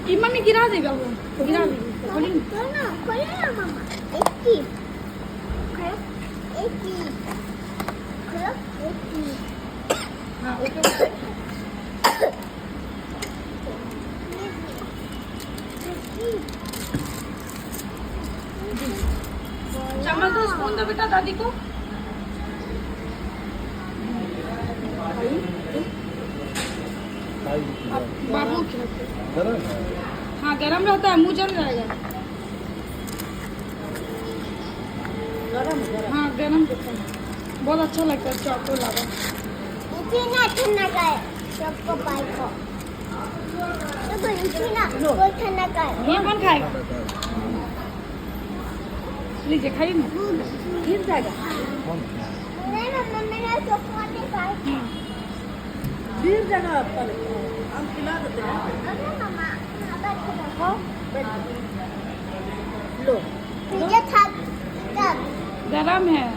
ये मम्मी गिरा देगा वो गिरा देगी खोली ना मामा एक ही खोलो एक ही हाँ ओके चम्मच दो स्पून दो बेटा दादी को बाबू हाँ गरम रहता है, मुंह जल जाएगा। हाँ गरम रहता है, बहुत अच्छा लगता है चौको लगा। इतना ठंडा का है सबको पाई को तो इतना बहुत ठंडा का है। ये कौन खाएगा? लीजिए खाइए ना, गिर जाएगा। नहीं मम्मा मैंने चॉकलेट खाई। गिर जाएगा पर हम खिला देते हैं। अरे मम्मा अब लो मुझे था तब गरम है।